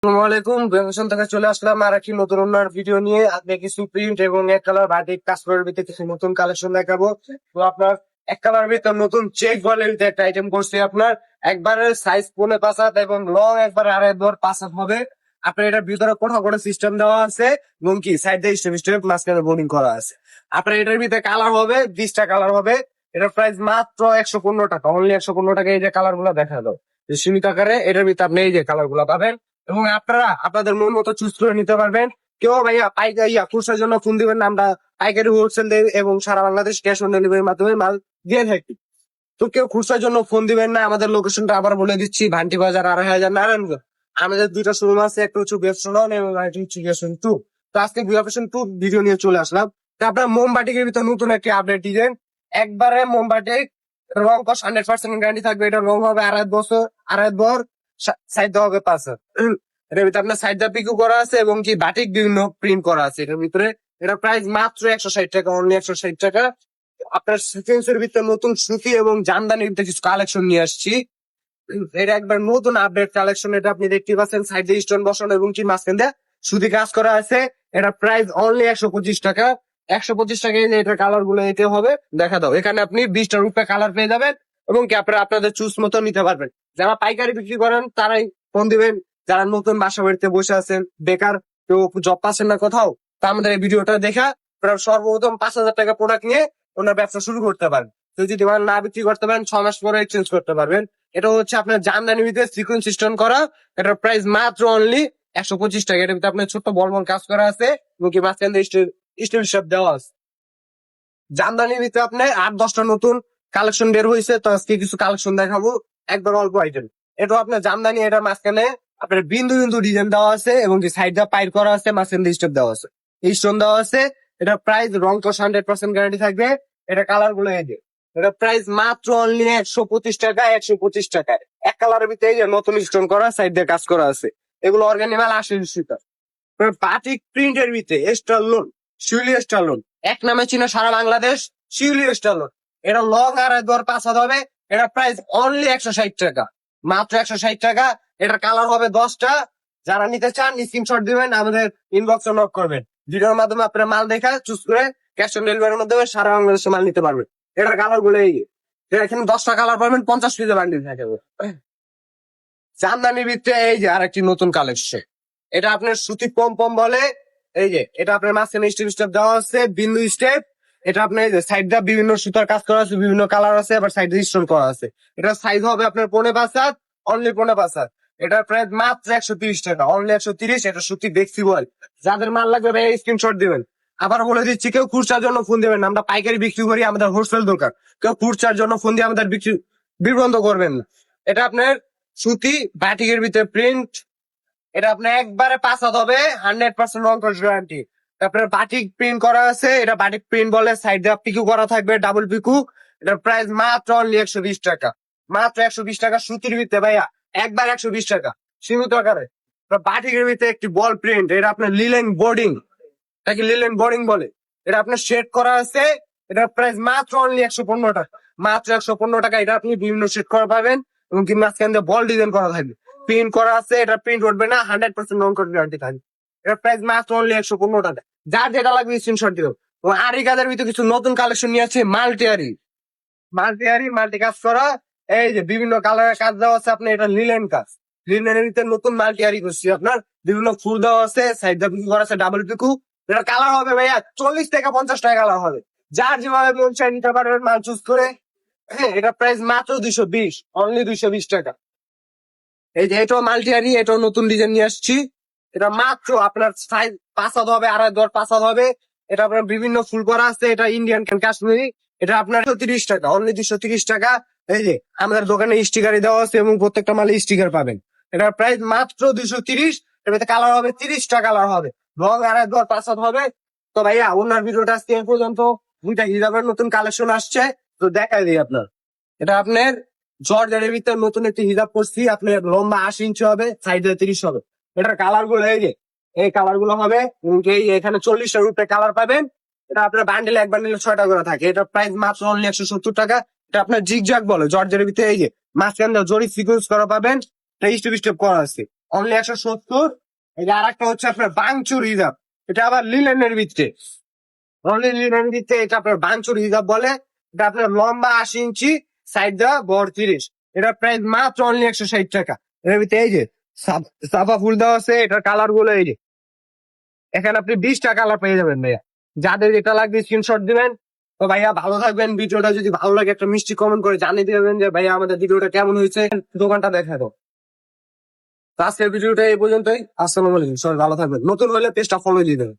আসসালামাইকুম বেঙ্গল থেকে চলে আসলাম আর একটি নতুন অন্য ভিডিও নিয়ে। আপনি কিছু প্রিন্ট এবং এক কালার বাটিক কাস্টমারের ভিতরে কিছু নতুন কালেকশন দেখাবো। তো আপনার এক কালার ভিতরে নতুন চেক বলের ভিতরে একটা আইটেম করছি। আপনার একবারে সাইজ 5.5 এবং লং একবার 2.5 হবে। আপনার এটার ভিতরে কোথাও করে সিস্টেম দেওয়া আছে এবং কি সাইড দিয়ে স্টেপ স্টেপ মাঝখানে বোর্ডিং করা আছে। আপনার এটার ভিতরে কালার হবে 20টা কালার হবে। এটার প্রাইস মাত্র 115 টাকা, অনলি 115 টাকা। এই যে কালার গুলা দেখা দাও সীমিত আকারে, এটার ভিতরে আপনি এই যে কালার গুলা পাবেন এবং আপনারা আপনাদের মন মতো চুজ করে নিতে পারবেন। কেউ ভাইয়া পাইকারি খুচরার জন্য ফোন দিবেন না, আমরা পাইকারি হোলসেল দেই এবং সারা বাংলাদেশ ক্যাশ অন ডেলিভারির মাধ্যমে মাল দিয়ে থাকি। তো কেউ খুচরার জন্য ফোন দিবেন না। আমাদের লোকেশনটা আবার বলে দিচ্ছি, ভান্টি বাজার, 2.5 নারায়ণগঞ্জ। আমাদের দুইটা শোরুম আছে, একটা হচ্ছে বেফসন এবং আরেকটা হচ্ছে বেফসন 2। তো আজকে বেফসন 2 ভিডিও নিয়ে চলে আসলাম। তো আপনার মোমবাটিকের ভিতরে নতুন একটি আপডেট ডিজাইন, একবারে মোমবাটিক রং কস 100% গ্যারান্টি থাকবে। এটা রং হবে 2.5 বছর, 2.5 বছর, সাইড দেওয়া হবে 5 বছর। এটার ভিতরে আপনার সাইড দা পিকু করা আছে এবং কি বাটিক বিভিন্ন প্রিন্ট করা আছে এটার ভিতরে। এটা প্রাইস মাত্র 160 টাকা, অনলি 160 টাকা। আপনার সিকোয়েন্সের ভিতরে নতুন সুতি এবং জামদানির ভিতরে কিছু কালেকশন নিয়ে আসছি। এটা একবার নতুন আপডেট কালেকশন। এটা আপনি দেখতে পাচ্ছেন সাইড দিয়ে স্টোন বসানো এবং কি মাঝখান দিয়ে সুতি কাজ করা আছে। এটা প্রাইস অনলি 125 টাকা। 125 টাকায় এটার কালার গুলো নিতে হবে। দেখা দাও এখানে আপনি 20টা রূপে কালার পেয়ে যাবেন এবং কি আপনারা আপনাদের চুজ মতো নিতে পারবেন। যারা পাইকারি বিক্রি করেন তারাই ফোন দিবেন। যারা নতুন বাসা বাড়িতে বসে আছেন, বেকার, কেউ জব পাচ্ছেন না কোথাও, তা আমাদের এই ভিডিওটা দেখা আপনারা সর্বপ্রথম 5,000 টাকা প্রোডাক্ট নিয়ে ওনার ব্যবসা শুরু করতে পারেন। তো যদি মাল না বিক্রি করতে পারেন 6 মাস পরে এক্সচেঞ্জ করতে পারবেন। এটা হচ্ছে আপনার জামদানির ভিতরে সিকোয়েন্স সিস্টেম করা। এটার প্রাইস মাত্র অনলি 125 টাকা। এটার ভিতরে আপনার ছোট্ট বড় কাজ করা আছে এবং কি মাঝখান দিয়ে স্টিল শেপ দেওয়া আছে। জামদানির ভিতরে আপনার 8-10টা নতুন কালেকশন বের হয়েছে। তো আজকে কিছু কালেকশন দেখাবো, একবার অল্প আইটেম। এটা আপনার জামদানি, এটার মাঝখানে আপনার বিন্দু বিন্দু ডিজাইন দেওয়া আছে এবং কি সাইড দিয়ে পাইর করা আছে, মাঝখান দিয়ে স্টেপ দেওয়া আছে, স্টোন দেওয়া আছে। এটা প্রাইস রং কস 100% গ্যারান্টি থাকবে। এটা কালার গুলো এই যে, এটা প্রাইস মাত্র অনলি 125 টাকা। 125 টাকায় এক কালারের ভিতরে এই যে নতুন স্টোন করা, সাইড দিয়ে কাজ করা আছে। এগুলো অর্গানিক 80 টাকা। বাটিক প্রিন্টের ভিতরে স্টারলোন, শিউলি স্টারলোন, এক নামে চিনা সারা বাংলাদেশ, শিউলি স্টারলোন। এটা লং আর 2.5 হবে। এটা প্রাইস অনলি 160 টাকা, মাত্র 160 টাকা। এটার কালার হবে 10টা। যারা নিতে চান স্ক্রিনশট দিবেন, আমাদের ইনবক্সে নক করবেন। ভিডিওর মাধ্যমে আপনার মাল দেখা চুজ করে ক্যাশ অন ডেলিভারির মাধ্যমে সারা বাংলাদেশে মাল নিতে পারবেন। এটার কালার গুলো এই, এখানে 10টা কালার পাবেন, 50 পিসের বান্ডিল থাকে। জামদানির ভিতরে এই যে আরেকটি নতুন কালেকশন। এটা আপনার সুতি পম পম বলে। এই যে এটা আপনার মাঝখানে স্টেপ স্টেপ দেওয়া আছে, বিন্দু স্টেপ। এটা আপনার এই যে সাইড দিয়ে বিভিন্ন সুতার কাজ করা আছে, বিভিন্ন কালার আছে, আবার সাইড দিয়ে স্টোন করা আছে। এটা সাইজ হবে আপনার 5.5, অনলি 5.5। এটার প্রাইস মাত্র 130 টাকা, অনলি 130। এটা সুতি ফ্লেক্সিবল। যাদের মাল লাগবে ভাই স্ক্রিনশট দিবেন। আবার বলে দিচ্ছি, কেউ খুচরার জন্য ফোন দিবেন না, আমরা পাইকারি বিক্রি করি, আমাদের হোলসেল দোকান। কেউ খুচরার জন্য ফোন দিয়ে আমাদের বিক্রি বিভ্রান্ত করবেন না। এটা আপনার সুতি বাটিকের ভিতরে প্রিন্ট। এটা আপনার একবারে 5 হবে, 100% রং কস গ্যারান্টি। আপনার বাটিক প্রিন্ট করা আছে, এটা বাটিক প্রিন্ট বলে। সাইড দিয়ে পিকু করা থাকবে, ডাবল পিকু। এটার প্রাইস মাত্র অনলি 120 টাকা, মাত্র 120 টাকা। সুতির ভিতরে ভাইয়া একবার 120 টাকা, সীমিত আকারে। বাটিকের ভিতরে একটি বল প্রিন্ট, এটা আপনার লিলেন বোর্ডিং, এটাকে লিলেন বোর্ডিং বলে। এটা আপনার শেড করা আছে। এটার প্রাইস মাত্র অনলি 115 টাকা, মাত্র 115 টাকা। এটা আপনি বিভিন্ন শেড করা পাবেন এবং কি মাঝখান দিয়ে বল ডিজাইন করা থাকবে, প্রিন্ট করা আছে। এটা প্রিন্ট উঠবে না, 100% রং কস গ্যারান্টি থাকবে। এটার প্রাইস মাত্র অনলি 115 টাকা। যার যেটা লাগবে স্ক্রিনশট দিও। এবং আরি কাজের ভিতরে কিছু নতুন কালেকশন নিয়ে আছে, মাল্টি মাল্টি কাজ করা। এই যে বিভিন্ন কালারের কাজ দেওয়া আছে। আপনার এটা লিলেন কাজ, লিলেনের ভিতরে নতুন মাল্টি আরি করছি। আপনার বিভিন্ন ফুল দেওয়া আছে, সাইড দিয়ে পিকু করা আছে, ডাবল পিকু। এটা কালার হবে ভাইয়া 40 থেকে 50 টাকা কালার হবে। যার যেভাবে মন চাই নিতে পারবেন মাল চুজ করে। হ্যাঁ, এটা প্রাইস মাত্র 220, অনলি 220 টাকা। এই যে এটাও মাল্টিয়ারি, এটাও নতুন ডিজাইন নিয়ে আসছি। এটা মাত্র আপনার সাইজ 5 হবে, 2.5 হবে। এটা আপনার বিভিন্ন ফুল করা আছে। এটা ইন্ডিয়ান কাশ্মীরি। এটা আপনার 130 টাকা, অনলি 230 টাকা। এই যে আমাদের দোকানে স্টিকারই দেওয়া আছে এবং প্রত্যেকটা মালে স্টিকার পাবেন। এটার প্রাইস মাত্র 230। এটাতে কালার হবে 30টা কালার হবে, রং 2.5 হবে। তো ভাইয়া ওনার ভিডিওটা আজকে এই পর্যন্ত। দুইটা হিজাবের নতুন কালেকশন আসছে, তো দেখাই দিই আপনার। এটা আপনার জর্জেটের ভিতরে নতুন একটি হিজাব করছি। আপনার লম্বা 80 ইঞ্চি হবে, সাইডে 30 হবে। এটার কালার গুলো এই যে, এই কালার গুলো হবে। এখানে 40টার উপরে কালার পাবেন। এটা আপনার বান্ডেল, এক বান্ডেলে 6টা করে থাকে। এটা প্রাইস মাত্র অনলি 170 টাকা। এটা আপনার জিগজ্যাগ বলে। জর্জেটের ভিতরে এই যে মাঝখান দিয়ে জরি সিকোয়েন্স করা পাবেন। এটা স্টেপ স্টেপ করা আছে, অনলি 170। এই যে আর একটা হচ্ছে আপনার বাংচুর হিজাব, এটা আবার লিলেনের ভিতরে, অনলি লিলেনের ভিতরে, এটা আপনার বাংচুর হিজাব বলে। এটা আপনার লম্বা 80 ইঞ্চি, সাইড দেওয়া, বড় 30। এটা প্রাইস মাত্র অনলি 160 টাকা। এর ভিতরে এই যে সাফা ফুল দেওয়া আছে, এটার কালার গুলো এই যে, এখানে আপনি 20টা কালার পেয়ে যাবেন ভাইয়া। যাদের যেটা লাগবে স্ক্রিনশট দিবেন। তো ভাইয়া ভালো থাকবেন, ভিডিওটা যদি ভালো লাগে একটা মিষ্টি কমেন্ট করে জানিয়ে দিবেন যে ভাইয়া আমাদের ভিডিওটা কেমন হয়েছে, দোকানটা দেখাবো। তো আজকের ভিডিওটা এই পর্যন্তই। আসসালামু আলাইকুম, সবাই ভালো থাকবেন, নতুন হলে পেজটা ফলো দিয়ে দেবেন।